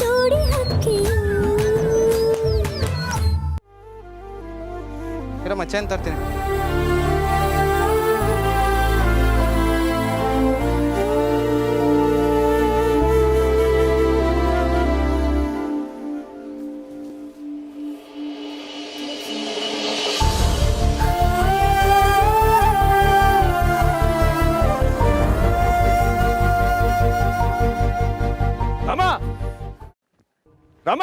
ಜೋಡಿ ಹಕ್ಕಿಯು. ಇರಮ್ಮ ಚೇನ್ ತರ್ತೀನಿ. ರಾಮ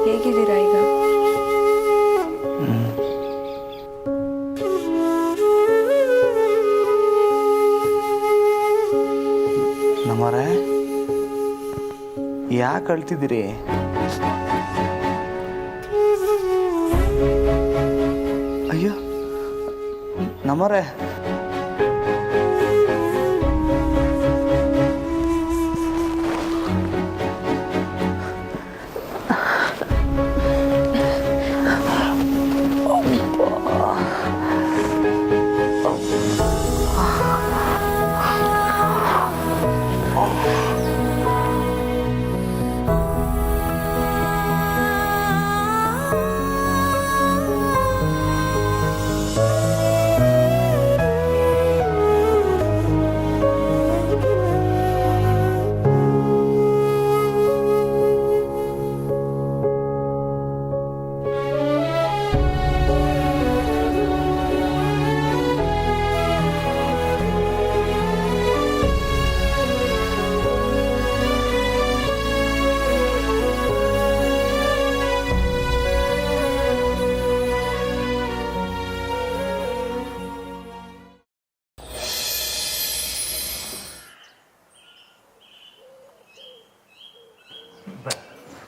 ಹೇಗಿದ್ದೀರಾ ಈಗ? ನಮ್ಮರೆ ಯಾಕೆ ಅಳ್ತಿದ್ದೀರಿ? ಅಯ್ಯೋ ನಮ್ಮರೆ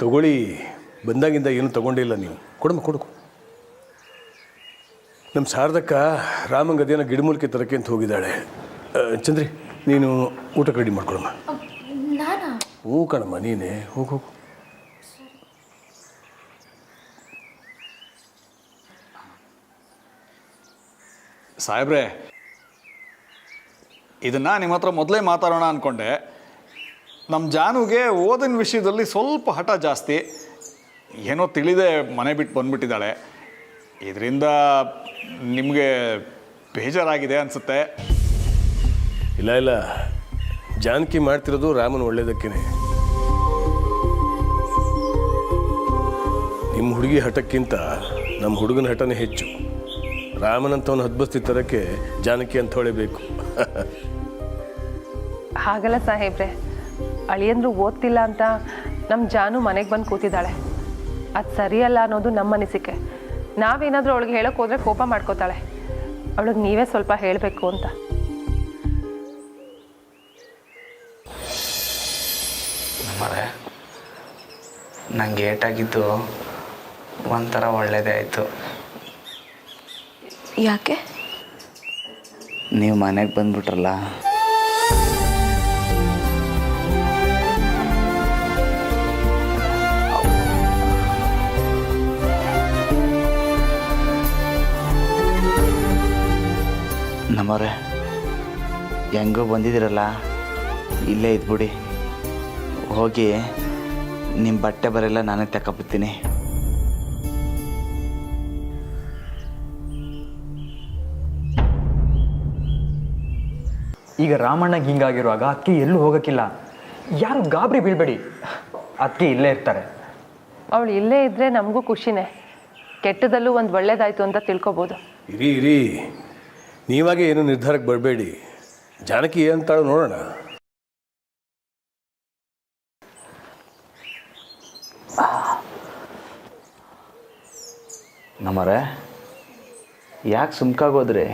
ತಗೊಳ್ಳಿ. ಬಂದಾಗಿಂದ ಏನು ತಗೊಂಡಿಲ್ಲ ನೀವು. ಕೊಡಮ್ಮ ಕೊಡು. ನಮ್ಮ ಶಾರದಕ್ಕ ರಾಮಂಗೆ ಅದೇನೋ ಗಿಡಮೂಲಿಕೆ ತರಕ್ಕೆ ಅಂತ ಹೋಗಿದ್ದಾಳೆ. ಚಂದ್ರಿ ನೀನು ಊಟ ರೆಡಿ ಮಾಡ್ಕೊಳಮ್ಮ. ಹ್ಞೂ ಕಣಮ್ಮ, ನೀನೇ ಹೋಗು ಹೋಗು. ಸಾಹೇಬ್ರೆ, ಇದನ್ನು ನಿಮ್ಮ ಹತ್ರ ಮೊದಲೇ ಮಾತಾಡೋಣ ಅಂದ್ಕೊಂಡೆ. ನಮ್ಮ ಜಾನುಗೆ ಓದಿನ ವಿಷಯದಲ್ಲಿ ಸ್ವಲ್ಪ ಹಠ ಜಾಸ್ತಿ. ಏನೋ ತಿಳಿದೆ ಮನೆ ಬಿಟ್ಟು ಬಂದುಬಿಟ್ಟಿದ್ದಾಳೆ. ಇದರಿಂದ ನಿಮಗೆ ಬೇಜಾರಾಗಿದೆ ಅನಿಸುತ್ತೆ. ಇಲ್ಲ ಇಲ್ಲ, ಜಾನಕಿ ಮಾಡ್ತಿರೋದು ರಾಮನ ಒಳ್ಳೇದಕ್ಕೇನೆ. ನಿಮ್ಮ ಹುಡುಗಿ ಹಠಕ್ಕಿಂತ ನಮ್ಮ ಹುಡುಗನ ಹಠನೇ ಹೆಚ್ಚು. ರಾಮನಂತವನು ಹದ್ಬಸ್ತಿ ತರಕ್ಕೆ ಜಾನಕಿ ಅಂಥವಳೇ ಬೇಕು. ಹಾಗಲ್ಲ ಸಾಹೇಬ್ರೆ, ಅಳಿಯಂದ್ರು ಓದ್ತಿಲ್ಲ ಅಂತ ನಮ್ಮ ಜಾನು ಮನೆಗೆ ಬಂದು ಕೂತಿದ್ದಾಳೆ. ಅದು ಸರಿಯಲ್ಲ ಅನ್ನೋದು ನಮ್ಮ ಅನಿಸಿಕೆ. ನಾವೇನಾದರೂ ಅವಳಿಗೆ ಹೇಳೋಕೆ ಹೋದರೆ ಕೋಪ ಮಾಡ್ಕೋತಾಳೆ. ಅವಳಿಗೆ ನೀವೇ ಸ್ವಲ್ಪ ಹೇಳಬೇಕು ಅಂತ. ನಮ್ಮರೆ ನಂಗೆ ಏಟಾಗಿದ್ದು ಒಂಥರ ಒಳ್ಳೇದೇ ಆಯಿತು. ಯಾಕೆ? ನೀವು ಮನೆಗೆ ಬಂದ್ಬಿಟ್ರಲ್ಲ. ನಮ್ಮವ್ರೆ ಹೆಂಗೋ ಬಂದಿದ್ದೀರಲ್ಲ ಇಲ್ಲೇ ಇದ್ಬಿಡಿ. ಹೋಗಿ ನಿಮ್ಮ ಬಟ್ಟೆ ಬರೆಲ್ಲ ನಾನೇ ತಗೊಬರ್ತೀನಿ. ಈಗ ರಾಮಣ್ಣಗೆ ಹಿಂಗಾಗಿರುವಾಗ ಅಕ್ಕಿ ಎಲ್ಲೂ ಹೋಗೋಕ್ಕಿಲ್ಲ. ಯಾರು ಗಾಬರಿ ಬೀಳ್ಬೇಡಿ, ಅಕ್ಕಿ ಇಲ್ಲೇ ಇರ್ತಾರೆ. ಅವಳು ಇಲ್ಲೇ ಇದ್ದರೆ ನಮಗೂ ಖುಷಿನೇ. ಕೆಟ್ಟದಲ್ಲೂ ಒಂದು ಒಳ್ಳೇದಾಯಿತು ಅಂತ ತಿಳ್ಕೊಬೋದು. ಇರಿ ನೀವಾಗೆ ಏನು ನಿರ್ಧಾರಕ್ಕೆ ಬರಬೇಡಿ. ಜಾನಕಿ ಏನಂತಾಳು ನೋಡೋಣ. ನಮ್ಮರೆ ಯಾಕೆ ಸುಮ್ಕಾಗೋದ್ರಿ?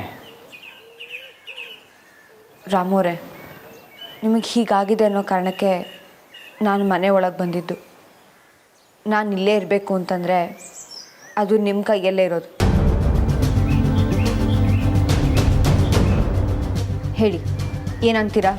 ರಾಮೋರೆ, ನಿಮಗೆ ಹೀಗಾಗಿದೆ ಅನ್ನೋ ಕಾರಣಕ್ಕೆ ನಾನು ಮನೆ ಒಳಗೆ ಬಂದಿದ್ದು. ನಾನು ಇಲ್ಲೇ ಇರಬೇಕು ಅಂತಂದರೆ ಅದು ನಿಮ್ಮ ಕೈಯಲ್ಲೇ ಇರೋದು. ಹೇಳಿ, ಏನಂತೀರಾ?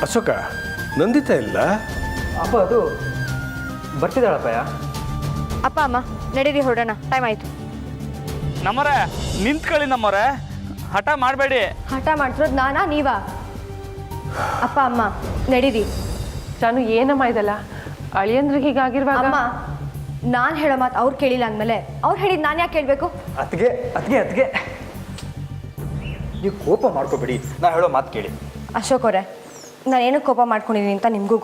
ಅಶೋಕ, ನಂದಿತಾ ಇಲ್ಲ? ಅಪ್ಪ ಅದು ಬರ್ತಿದ್ದಾಳಪ್ಪಯ್ಯ. ಅಪ್ಪ ಅಮ್ಮ ನಡೀರಿ, ಹೊರಡೋಣ, ಟೈಮ್ ಆಯಿತು. ನಮ್ಮರೆ ನಿಂತ್ಕೊಳ್ಳಿ. ನಮ್ಮರೆ ಹಠ ಮಾಡಬೇಡಿ. ಹಠ ಮಾಡ್ತಿರೋದು ನಾನಾ ನೀವಾ? ಅಪ್ಪ ಅಮ್ಮ ನಡೀರಿ. ನಾನು ಏನಮ್ಮ ಇದಲ್ಲ, ಅಳಿಯಂದ್ರಿಗೆ ಹೀಗಾಗಿರುವಾಗ ಅಮ್ಮ, ನಾನು ಹೇಳೋ ಮಾತು ಅವ್ರು ಕೇಳಿಲ್ಲ ಅಂದಮೇಲೆ ಅವ್ರು ಹೇಳಿದ್ದು ನಾನು ಯಾಕೆ ಕೇಳಬೇಕು? ಅತ್ತಿಗೆ ನೀವು ಕೋಪ ಮಾಡ್ಕೋಬೇಡಿ, ನಾ ಹೇಳೋ ಮಾತು ಕೇಳಿ. ಅಶೋಕ್ ಅವರೇ, ನಾನೇನು ಕೋಪ ಮಾಡ್ಕೊಂಡಿದ್ದೀನಿ ಅಂತ ನಿಮಗೂ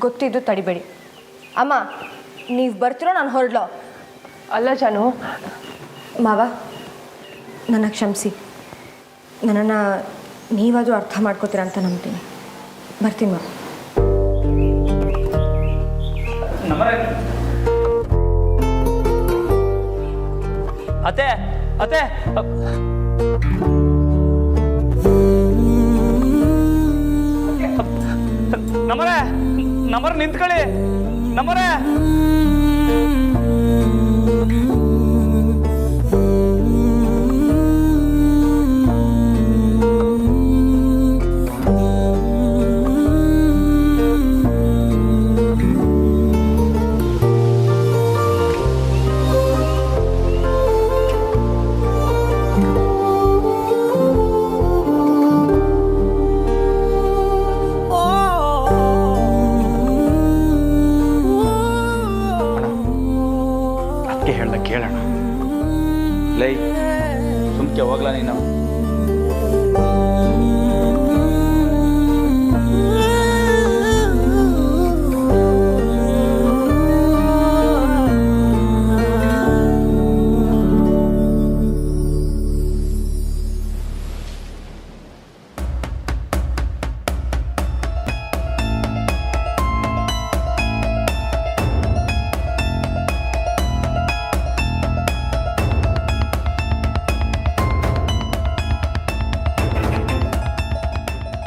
ಗೊತ್ತಿದ್ದು ತಡಿಬೇಡಿ. ಅಮ್ಮ, ನೀವು ಬರ್ತಿರೋ ನಾನು ಹೊರಡ್ಲೋ? ಅಲ್ಲ ಜಾನು. ಮಾವ, ನನ್ನ ಕ್ಷಮಿಸಿ. ನನ್ನನ್ನು ನೀವಾದರೂ ಅರ್ಥ ಮಾಡ್ಕೋತೀರ ಅಂತ ನಂಬ್ತೀನಿ. ಬರ್ತೀನಿ ಮಾವ. ಅತ್ತೆ ಅತ್ತೆ ನಮ್ಮರೆ ನಿಂತ್ಕೊಳ್ಳಿ. ನಮ್ಮರೆ ಕೇಳೋಣ. ಲೈ ಸುಮ್ಕೆ ಹೋಗ್ಲಾ ನೀನು?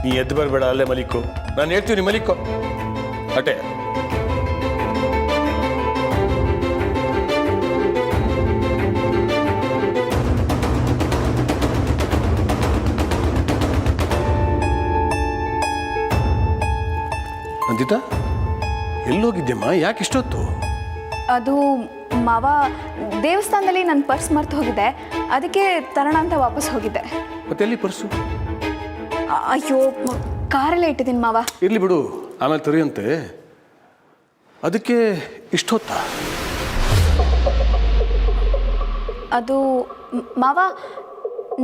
ನೀ ಎದ್ದು ಬರಬೇಡ, ಅಲ್ಲೇ ಮಲಿಕು. ನಾನು ಹೇಳ್ತೀನಿ ಮಲಿಕು. ಅಟೆ ನಂದಿತಾ, ಎಲ್ಲೋಗಿದ್ದೆಮ್ಮ? ಯಾಕೆ ಇಷ್ಟೊತ್ತು? ಅದು ಮಾವ, ದೇವಸ್ಥಾನದಲ್ಲಿ ನನ್ನ ಪರ್ಸ್ ಮರ್ತು ಹೋಗಿದೆ, ಅದಕ್ಕೆ ತರೋಣ ಅಂತ ವಾಪಸ್ ಹೋಗಿದ್ದೆ. ಮತ್ತೆ ಎಲ್ಲಿ ಪರ್ಸು? ಅಯ್ಯೋ, ಕಾರಲ್ಲೇ ಇಟ್ಟಿದ್ದೀನಿ ಮಾವ. ಇರ್ಲಿ ಬಿಡು, ಆಮೇಲೆ ತರಿಯಂತೆ. ಅದಕ್ಕೆ ಇಷ್ಟೊತ್ತ? ಅದು ಮಾವ,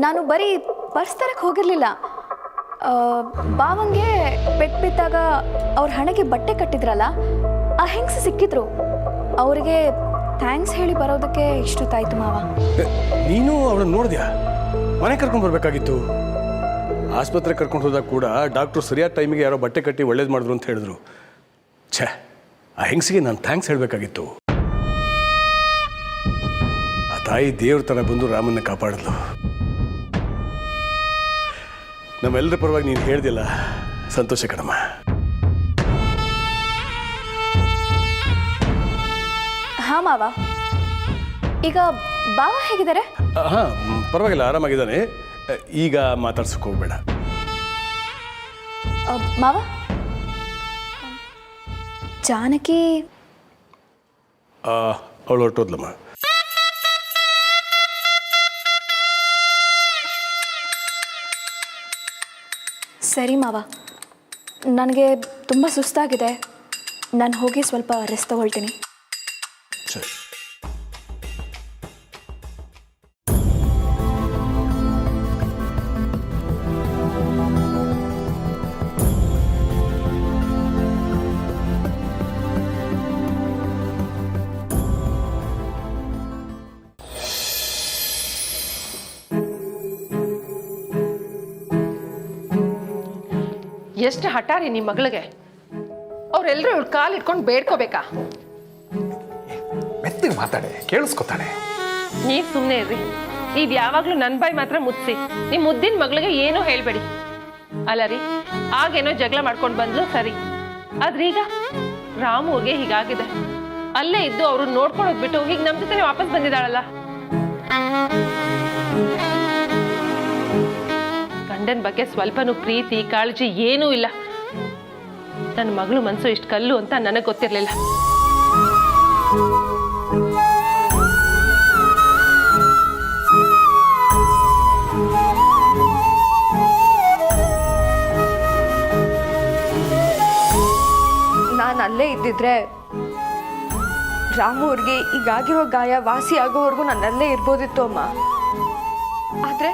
ನಾನು ಬರೀ ಪರ್ಸ್ ತರಕ್ಕೆ ಹೋಗಿರಲಿಲ್ಲ. ಬಾವಂಗೆ ಪೆಟ್ಟು ಬಿದ್ದಾಗ ಅವ್ರ ಹಣೆಗೆ ಬಟ್ಟೆ ಕಟ್ಟಿದ್ರಲ್ಲ, ಆ ಹೆಂಗಸ ಸಿಕ್ಕಿದ್ರು. ಅವರಿಗೆ ಥ್ಯಾಂಕ್ಸ್ ಹೇಳಿ ಬರೋದಕ್ಕೆ ಇಷ್ಟೊತ್ತಾಯ್ತು ಮಾವ. ನೀನು ಅವಳನ್ನು ನೋಡಿದ್ಯಾ? ಮನೆ ಕರ್ಕೊಂಡು ಬರಬೇಕಾಗಿತ್ತು. ಆಸ್ಪತ್ರೆ ಕರ್ಕೊಂಡು ಹೋದಾಗ ಕೂಡ ಡಾಕ್ಟ್ರು ಸರಿಯಾದ ಟೈಮಿಗೆ ಯಾರೋ ಬಟ್ಟೆ ಕಟ್ಟಿ ಒಳ್ಳೇದು ಮಾಡಿದ್ರು ಅಂತ ಹೇಳಿದ್ರು. ಛೇ, ಆ ಹೆಂಗಸಿಗೆ ನಾನು ಥ್ಯಾಂಕ್ಸ್ ಹೇಳಬೇಕಾಗಿತ್ತು. ತಾಯಿ ದೇವ್ರ ಥರ ಬಂದು ರಾಮನ್ನ ಕಾಪಾಡಿದ್ಲು. ನಮ್ಮೆಲ್ಲರ ಪರವಾಗಿ ನೀನು ಹೇಳ್ದಿಲ್ಲ, ಸಂತೋಷ ಕಣಮ್ಮ. ಹಾಂ ಮಾವ, ಈಗ ಬಾವ ಹೇಗಿದ್ದಾರೆ? ಹಾಂ, ಪರವಾಗಿಲ್ಲ, ಆರಾಮಾಗಿದ್ದಾನೆ. ಈಗ ಮಾತಾಡ್ಸೋಕೆ ಹೋಗ್ಬೇಡ. ಮಾವ, ಜಾನಕಿ ಅವಳು ಹೊರಟೋದ್ಲಮ್ಮ. ಸರಿ ಮಾವ, ನನಗೆ ತುಂಬ ಸುಸ್ತಾಗಿದೆ. ನಾನು ಹೋಗಿ ಸ್ವಲ್ಪ ರೆಸ್ಟ್ ತಗೊಳ್ತೀನಿ. ಸರಿ. ಎಷ್ಟು ಹಠಾರಿ ನಿಮ್ಮ ಮಗಳಿಗೆ. ಅವರೆಲ್ಲರೂ ಇವಳು ಕಾಲು ಇಟ್ಕೊಂಡು ಬೇಡ್ಕೋಬೇಕಾ? ಮೆತ್ತಿಗೆ ಮಾತಾಡೆ, ಕೇಳಿಸ್ಕೊತಾಳೆ. ನೀವು ಸುಮ್ಮನೆ ಇರ್ರಿ. ಇದು ಯಾವಾಗಲೂ ನನ್ನ ಬಾಯಿ ಮಾತ್ರ ಮುಚ್ಚಿಸಿ. ನಿಮ್ಮ ಮುದ್ದಿನ ಮಗಳಿಗೆ ಏನೂ ಹೇಳಬೇಡಿ. ಅಲ್ಲ ರೀ, ಆಗೇನೋ ಜಗಳ ಮಾಡ್ಕೊಂಡು ಬಂದ್ಲು ಸರಿ, ಆದ್ರೆ ಈಗ ರಾಮುಗೆ ಹೀಗಾಗಿದೆ. ಅಲ್ಲೇ ಇದ್ದು ಅವರು ನೋಡ್ಕೊಳ್ಳೋದು ಬಿಟ್ಟು ಹೀಗೆ ನಮ್ಮ ಜೊತೆ ವಾಪಸ್ ಬಂದಿದ್ದಾಳಲ್ಲ. ಗಂಡನ ಬಗ್ಗೆ ಸ್ವಲ್ಪನೂ ಪ್ರೀತಿ ಕಾಳಜಿ ಏನೂ ಇಲ್ಲ. ನನ್ನ ಮಗಳು ಮನಸ್ಸು ಇಷ್ಟು ಕಲ್ಲು ಅಂತ ನನಗೆ ಗೊತ್ತಿರಲಿಲ್ಲ. ನಾನು ಅಲ್ಲೇ ಇದ್ದಿದ್ರೆ ರಾಮು ಅವ್ರಿಗೆ ಈಗಾಗಿರೋ ಗಾಯ ವಾಸಿ ಆಗೋವರೆಗೂ ನಾನು ಅಲ್ಲೇ ಇರ್ಬೋದಿತ್ತು ಅಮ್ಮ. ಆದರೆ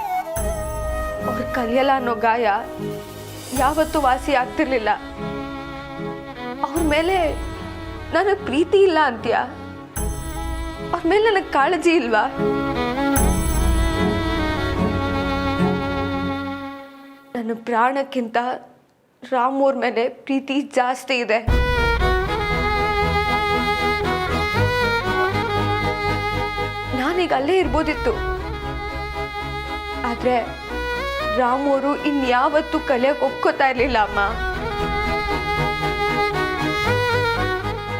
ಅವ್ರು ಕಲಿಯಲ್ಲ ಅನ್ನೋ ಗಾಯ ಯಾವತ್ತೂ ವಾಸಿ ಆಗ್ತಿರ್ಲಿಲ್ಲ. ಅವ್ರ ಮೇಲೆ ನನಗೆ ಪ್ರೀತಿ ಇಲ್ಲ ಅಂತೀಯ? ಅವ್ರ ಮೇಲೆ ನನಗೆ ಕಾಳಜಿ ಇಲ್ವಾ? ನನ್ನ ಪ್ರಾಣಕ್ಕಿಂತ ರಾಮು ಅವ್ರ ಮೇಲೆ ಪ್ರೀತಿ ಜಾಸ್ತಿ ಇದೆ. ನಾನೀಗ ಅಲ್ಲೇ ಇರ್ಬೋದಿತ್ತು. ಆದ್ರೆ ರಾಮು ಅವರು ಇನ್ಯಾವತ್ತೂ ಕಲಿಯಕ್ಕೆ ಒಪ್ಕೋತಾ ಇರ್ಲಿಲ್ಲ ಅಮ್ಮ.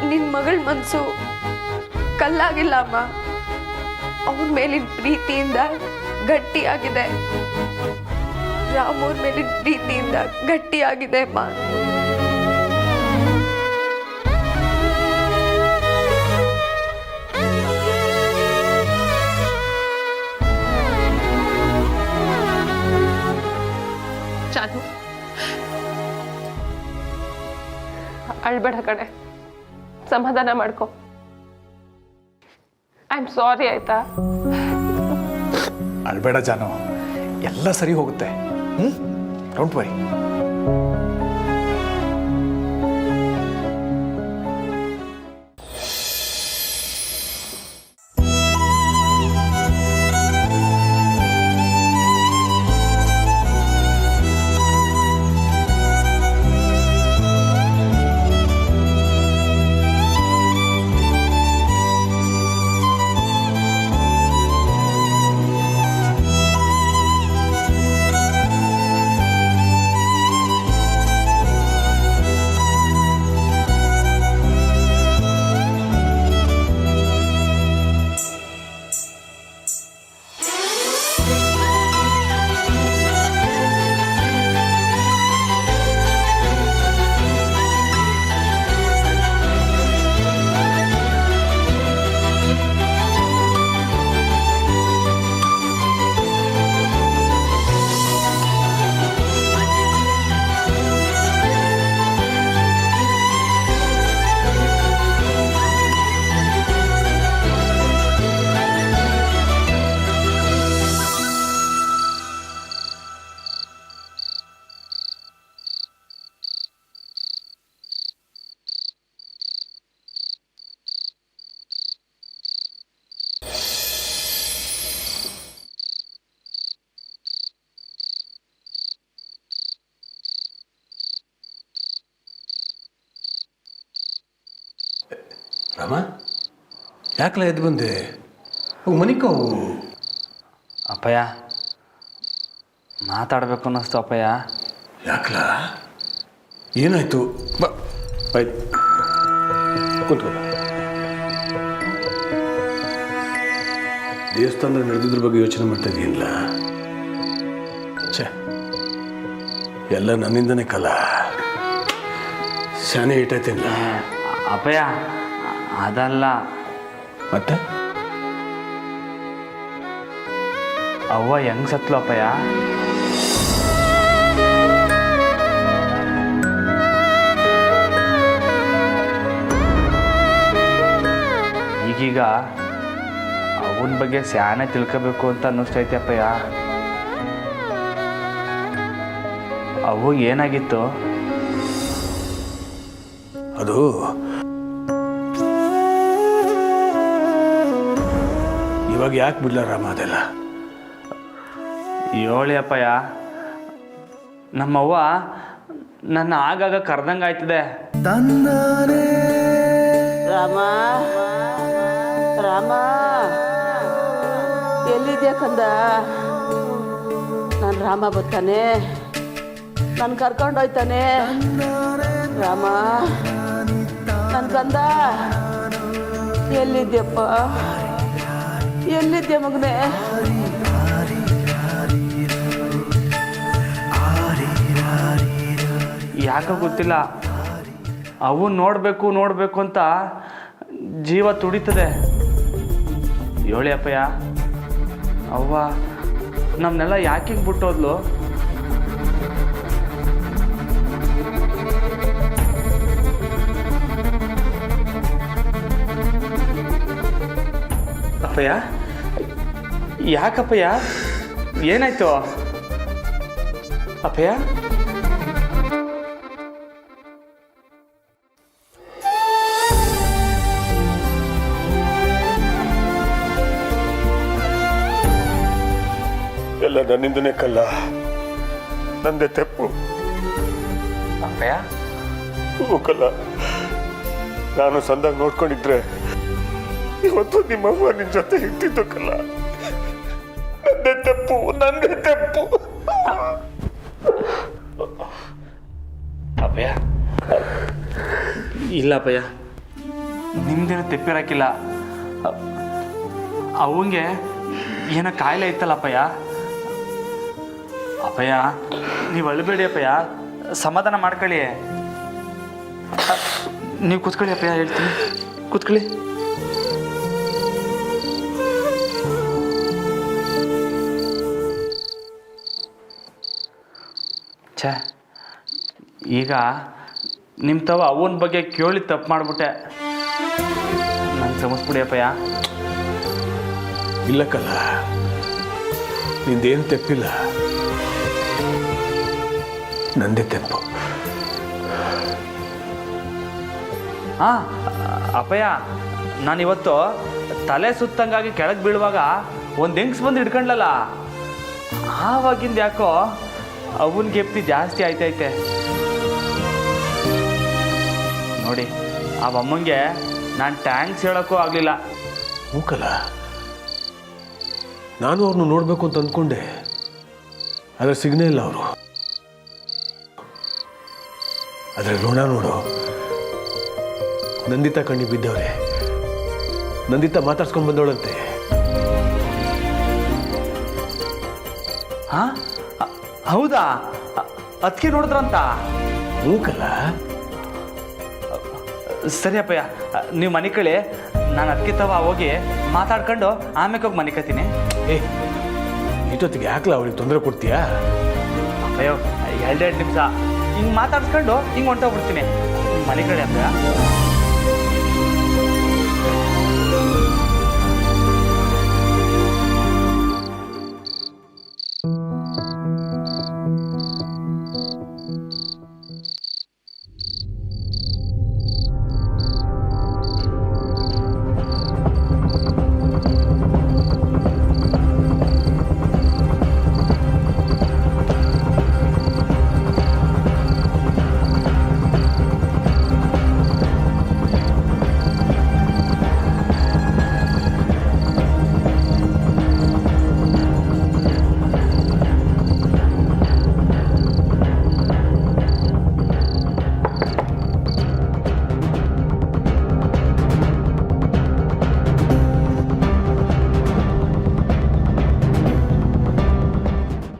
ನಿನ್ ಮಗಳ ಮನ್ಸು ಕಲ್ಲಾಗಿಲ್ಲ ಅಮ್ಮ, ಅವ್ರ ಮೇಲಿನ ಪ್ರೀತಿಯಿಂದ ಗಟ್ಟಿಯಾಗಿದೆ. ರಾಮು ಅವ್ರ ಮೇಲಿನ ಪ್ರೀತಿಯಿಂದ ಗಟ್ಟಿಯಾಗಿದೆ ಅಮ್ಮ. ಚಾನು, ಅಳ್ಬೇಡ ಕಣೆ, ಸಮಾಧಾನ ಮಾಡ್ಕೊ. ಐ ಆಮ್ ಸಾರಿ, ಆಯ್ತಾ? ಅಳ್ಬೇಡ ಜಾನು, ಎಲ್ಲ ಸರಿ ಹೋಗುತ್ತೆ. Don't worry. ರಾಮ, ಯಾಕಲ ಎದ್ದು ಬಂದೆ? ಮನಿಕೋ ಅಪ್ಪಯ್ಯ ಮಾತಾಡಬೇಕು ಅನ್ನಿಸ್ತು ಅಪ್ಪಯ್ಯ. ಯಾಕಲ ಏನಾಯ್ತು? ಬಾ ಆಯ್ತು ಕೂತ್ಕೋ. ದೇವಸ್ಥಾನದಲ್ಲಿ ನಡೆದಿದ್ರ ಬಗ್ಗೆ ಯೋಚನೆ ಮಾಡ್ತಾ ಇದೀನಿಲ್ಲ. ಛೇ, ಎಲ್ಲ ನನ್ನಿಂದನೇ ಕಲ. ಶಾನೆ ಇಟ್ಟೈತಿಲ್ಲ. ಅಪ್ಪಯ್ಯ ಅದಲ್ಲ, ಮತ್ತೆ ಅವ್ವ ಹೆಂಗ್ ಸತ್ಲು ಅಪ್ಪಯ್ಯ? ಈಗೀಗ ಅವನ ಬಗ್ಗೆ ಸ್ಯಾನೆ ತಿಳ್ಕೋಬೇಕು ಅಂತ ಅನ್ನಿಸ್ತೈತೆ ಅಪ್ಪಯ್ಯ. ಅವು ಏನಾಗಿತ್ತು? ಅದು ಇವಾಗ ಯಾಕೆ ಬಿಡ್ಲ ರಾಮ ಅದೆಲ್ಲ? ಹೇಳಿ ಅಪ್ಪಯ್ಯ. ನಮ್ಮವ್ವ ನನ್ನ ಆಗಾಗ ಕರ್ದಂಗೆ ಆಯ್ತದೆ. ರಾಮ ರಾಮ ಎಲ್ಲಿದ್ಯಾ ಕಂದ? ನಾನು ರಾಮ ಬರ್ತಾನೆ, ನಾನು ಕರ್ಕೊಂಡೋಯ್ತಾನೆ. ರಾಮ ನನ್ನ ಕಂದ ಎಲ್ಲಿದ್ಯಪ್ಪ? ಎಲ್ಲಿದ್ಯಾ ಮಗನೇ? ಯಾಕೆ ಗೊತ್ತಿಲ್ಲ, ಅವು ನೋಡಬೇಕು ಅಂತ ಜೀವ ತುಡಿತದೆ. ಹೇಳಿ ಅಪ್ಪಯ್ಯ, ಅವ್ವ ನಮ್ಮನ್ನೆಲ್ಲ ಯಾಕೆ ಬಿಟ್ಟೋದ್ಲು? ಅಪ್ಪಯ್ಯ ಯಾಕಪ್ಪಯ್ಯ? ಏನಾಯ್ತು ಅಪ್ಪಯ್ಯ? ಎಲ್ಲ ನನ್ನಿಂದನೇ ಕಲ್ಲ, ನಂದೇ ತೆಪ್ಪು. ಅಪ್ಪಯ್ಯ ಕಲ್ಲ, ನಾನು ಸಂದಾಗ ನೋಡ್ಕೊಂಡಿದ್ರೆ ಇವತ್ತು ನಿಮ್ಮವ್ವ ನಿನ್ ಜೊತೆ ಇರ್ತಿದ್ದು ಕಲ್ಲ. ನಂದೇ ತೆಪ್ಪು, ನಂದೇ ತೆಪ್ಪು. ಅಪ್ಪಯ್ಯ ಇಲ್ಲ ಅಪ್ಪಯ್ಯ, ನಿಮ್ದೇನು ತೆಪ್ಪಿರಕ್ಕಿಲ್ಲ. ಅವಂಗೆ ಏನೋ ಕಾಯಿಲೆ ಇತ್ತಲ್ಲ ಅಪ್ಪಯ್ಯ. ಅಪ್ಪಯ್ಯ ನೀವು ಅಳಬೇಡಿ ಅಪ್ಪಯ್ಯ, ಸಮಾಧಾನ ಮಾಡ್ಕೊಳ್ಳಿ. ನೀವು ಕೂತ್ಕೊಳ್ಳಿ ಅಪ್ಪಯ್ಯ, ಹೇಳ್ತೀನಿ ಕೂತ್ಕೊಳ್ಳಿ. ಛೇ, ಈಗ ನಿಮ್ಮ ತವ ಅವನ ಬಗ್ಗೆ ಕೇಳಿ ತಪ್ಪು ಮಾಡಿಬಿಟ್ಟೆ. ನಂಗೆ ಕ್ಷಮಿಸ್ಬಿಡಿ ಅಪ್ಪಯ್ಯ. ಇಲ್ಲ ಕಲ್ಲ, ನಿಂದೇನು ತೆಪ್ಪಿಲ್ಲ, ನಂದೇ ತೆಪ್ಪು. ಹಾಂ ಅಪ್ಪಯ್ಯ, ನಾನಿವತ್ತು ತಲೆ ಸುತ್ತಂಗಾಗಿ ಕೆಳಗೆ ಬೀಳುವಾಗ ಒಂದು ಹೆಂಗ್ಸ್ ಬಂದು ಹಿಡ್ಕೊಂಡ್ಲಲ್ಲ, ಆವಾಗಿಂದ ಯಾಕೋ ಅವನ ಗೆಪ್ತಿ ಜಾಸ್ತಿ ಆಯ್ತೈತೆ ನೋಡಿ. ಆ ಅಮ್ಮಂಗೆ ನಾನು ಟ್ಯಾಂಕ್ಸ್ ಹೇಳೋಕ್ಕೂ ಆಗಲಿಲ್ಲ. ಮೂಕಲ್ಲ, ನಾನು ಅವ್ರನ್ನ ನೋಡಬೇಕು ಅಂತ ಅಂದ್ಕೊಂಡೆ, ಆದರೆ ಸಿಗ್ನೇ ಇಲ್ಲ ಅವರು. ಆದರೆ ಋಣ ನೋಡು, ನಂದಿತಾ ಕಣ್ಣಿಗೆ ಬಿದ್ದವ್ರೆ. ನಂದಿತಾ ಮಾತಾಡ್ಸ್ಕೊಂಡು ಬಂದವಳಂತೆ. ಹಾಂ ಹೌದಾ? ಅದಕ್ಕೆ ನೋಡಿದ್ರಂತ? ಮೂಕಲ್ಲ, ಸರಿ ಅಪ್ಪಯ್ಯ, ನೀವು ಮನೆ ಕಳಿ, ನಾನು ಅದಕ್ಕೆ ತವ ಹೋಗಿ ಮಾತಾಡ್ಕೊಂಡು ಆಮೇಲೆ ಹೋಗಿ ಮನೆ ಕತ್ತೀನಿ. ಇಷ್ಟೊತ್ತಿಗೆ ಯಾಕಲ ಅವ್ರಿಗೆ ತೊಂದರೆ ಕೊಡ್ತೀಯಾ? ಅಯ್ಯೋ 2 ನಿಮಿಷ ಹಿಂಗೆ ಮಾತಾಡ್ಸ್ಕೊಂಡು ಹಿಂಗೆ ಹೊಂಟೋಗ್ಬಿಡ್ತೀನಿ ಮನೆ ಕಡೆ ಅಪ್ಪಯ್ಯ.